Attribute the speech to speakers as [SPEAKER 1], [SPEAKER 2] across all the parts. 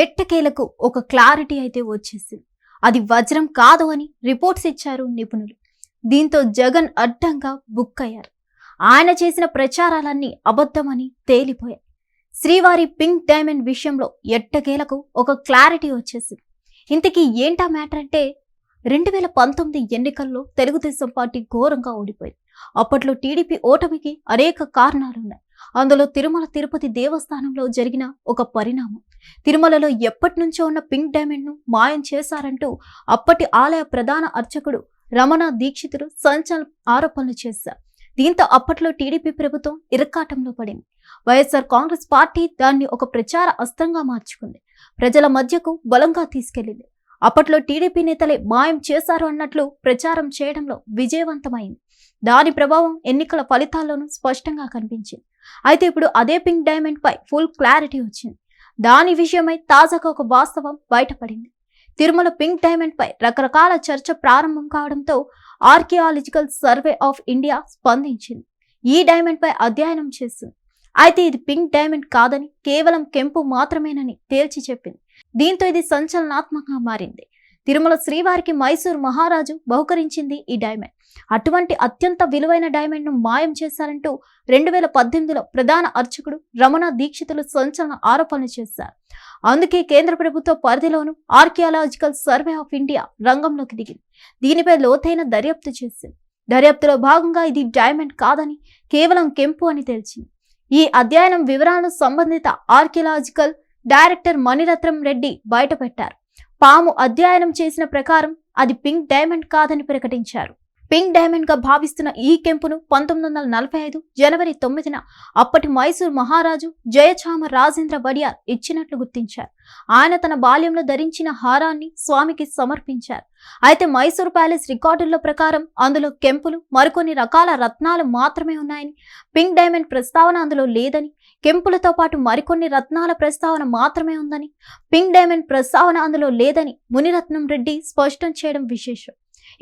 [SPEAKER 1] ఎట్టకేలకు ఒక క్లారిటీ అయితే వచ్చేసింది. అది వజ్రం కాదు అని రిపోర్ట్స్ ఇచ్చారు నిపుణులు. దీంతో జగన్ అడ్డంగా బుక్ అయ్యారు. ఆయన చేసిన ప్రచారాలన్నీ అబద్ధమని తేలిపోయాయి. శ్రీవారి పింక్ డైమండ్ విషయంలో ఎట్టకేలకు ఒక క్లారిటీ వచ్చేసింది. ఇంతకీ ఏంటా మ్యాటర్ అంటే 2019 ఎన్నికల్లో తెలుగుదేశం పార్టీ ఘోరంగా ఓడిపోయింది. అప్పట్లో టీడీపీ ఓటమికి అనేక కారణాలున్నాయి. అందులో తిరుమల తిరుపతి దేవస్థానంలో జరిగిన ఒక పరిణామం. తిరుమలలో ఎప్పటి నుంచో ఉన్న పింక్ డైమండ్ ను మాయం చేశారంటూ అప్పటి ఆలయ ప్రధాన అర్చకుడు రమణ దీక్షితులు సంచలన ఆరోపణలు చేశారు. దీంతో అప్పట్లో టీడీపీ ప్రభుత్వం ఇరకాటంలో పడింది. వైఎస్ఆర్ కాంగ్రెస్ పార్టీ దాన్ని ఒక ప్రచార అస్త్రంగా మార్చుకుంది. ప్రజల మధ్యకు బలంగా తీసుకెళ్లింది. అప్పట్లో టీడీపీ నేతలే మాయం చేశారు అన్నట్లు ప్రచారం చేయడంలో విజయవంతమైంది. దాని ప్రభావం ఎన్నికల ఫలితాల్లోనూ స్పష్టంగా కనిపించింది. అయితే ఇప్పుడు అదే పింక్ డైమండ్ పై ఫుల్ క్లారిటీ వచ్చింది. దాని విషయమై తాజాగా ఒక వాస్తవం బయటపడింది. తిరుమల పింక్ డైమండ్ పై రకరకాల చర్చ ప్రారంభం కావడంతో ఆర్కియాలజికల్ సర్వే ఆఫ్ ఇండియా స్పందించింది. ఈ డైమండ్ పై అధ్యయనం చేసింది. అయితే ఇది పింక్ డైమండ్ కాదని, కేవలం కెంపు మాత్రమేనని తేల్చి చెప్పింది. దీంతో ఇది సంచలనాత్మకంగా మారింది. తిరుమల శ్రీవారికి మైసూర్ మహారాజు బహుకరించింది ఈ డైమండ్. అటువంటి అత్యంత విలువైన డైమండ్ ను మాయం చేశారంటూ 2018లో ప్రధాన అర్చకుడు రమణ దీక్షితులు సంచలన ఆరోపణలు చేశారు. అందుకే కేంద్ర ప్రభుత్వ పరిధిలోను ఆర్కియాలజికల్ సర్వే ఆఫ్ ఇండియా రంగంలోకి దిగింది. దీనిపై లోతైన దర్యాప్తు చేసింది. దర్యాప్తులో భాగంగా ఇది డైమండ్ కాదని, కేవలం కెంపు అని తేల్చింది. ఈ అధ్యయనం వివరాలను సంబంధిత ఆర్కియాలజికల్ డైరెక్టర్ మణిరత్నం రెడ్డి బయటపెట్టారు. పాము అధ్యయనం చేసిన ప్రకారం అది పింక్ డైమండ్ కాదని ప్రకటించారు. పింక్ డైమండ్ గా భావిస్తున్న ఈ కెంపును 1945 జనవరి 9న అప్పటి మైసూర్ మహారాజు జయచామ రాజేంద్ర వడియార్ ఇచ్చినట్లు గుర్తించారు. ఆయన తన బాల్యంలో ధరించిన హారాన్ని స్వామికి సమర్పించారు. అయితే మైసూర్ ప్యాలెస్ రికార్డుల ప్రకారం అందులో కెంపులు, మరికొన్ని రకాల రత్నాలు మాత్రమే ఉన్నాయని, పింక్ డైమండ్ ప్రస్తావన అందులో లేదని, కెంపులతో పాటు మరికొన్ని రత్నాల ప్రస్తావన మాత్రమే ఉందని, పింక్ డైమండ్ ప్రస్తావన అందులో లేదని మునిరత్నం రెడ్డి స్పష్టం చేయడం విశేషం.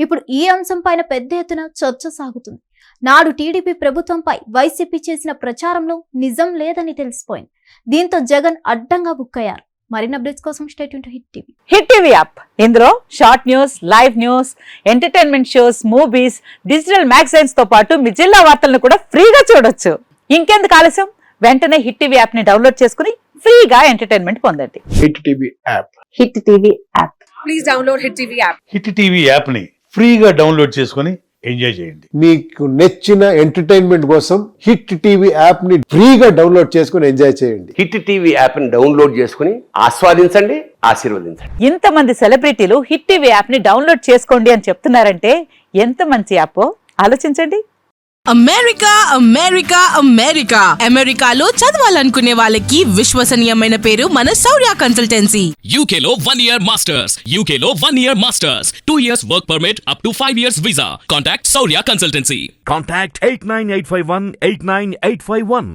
[SPEAKER 1] ఇప్పుడు ఈ అంశం పైన పెద్ద ఎత్తున చర్చ సాగుతుంది. నాడు టీడీపీ ప్రభుత్వంపై వైసీపీ చేసిన ప్రచారంలో నిజం లేదని తెలిసిపోయింది. దీంతో జగన్ అడ్డంగా బుక్ అయ్యారు. మరిన్ని అప్డేట్స్ కోసం stay tune to hit TV.
[SPEAKER 2] Hit TV app ఇందులో short news, live news, entertainment shows, movies, digital magazines తో పాటు మీ జిల్లా వార్తలను కూడా ఫ్రీగా చూడొచ్చు. ఇంకెందుకు ఆలస్యం, వెంటనే హిట్ టీవీ యాప్ ని డౌన్లోడ్ చేసుకుని ఫ్రీగా ఎంటర్టైన్మెంట్ పొందండి.
[SPEAKER 3] Hit TV app.
[SPEAKER 2] Hit TV app.
[SPEAKER 4] Please download hit TV app.
[SPEAKER 5] Hit TV app ని ఫ్రీగా డౌన్లోడ్ చేసుకుని ఎంజాయ్ చేయండి.
[SPEAKER 3] మీకు నచ్చిన ఎంటర్టైన్మెంట్ కోసం హిట్ టీవీ యాప్ ని ఫ్రీగా డౌన్లోడ్ చేసుకుని ఎంజాయ్ చేయండి.
[SPEAKER 6] హిట్ టీవీ యాప్ ని డౌన్లోడ్ చేసుకుని ఆస్వాదించండి, ఆశీర్వదించండి.
[SPEAKER 2] ఇంతమంది సెలబ్రిటీలు హిట్ టీవీ యాప్ ని డౌన్లోడ్ చేసుకోండి అని చెప్తున్నారంటే ఎంత మంచి యాప్ ఆలోచించండి.
[SPEAKER 7] అమెరికా అమెరికా అమెరికా అమెరికాలో చదవాలనుకునే వాళ్ళకి విశ్వసనీయమైన పేరు మన శౌర్య కన్సల్టెన్సీ.
[SPEAKER 8] UK లో 1 year masters. UK లో 1 year masters. 2 years work permit up to 5 years visa. Contact Shaurya Consultancy.
[SPEAKER 9] Contact 89851 89851.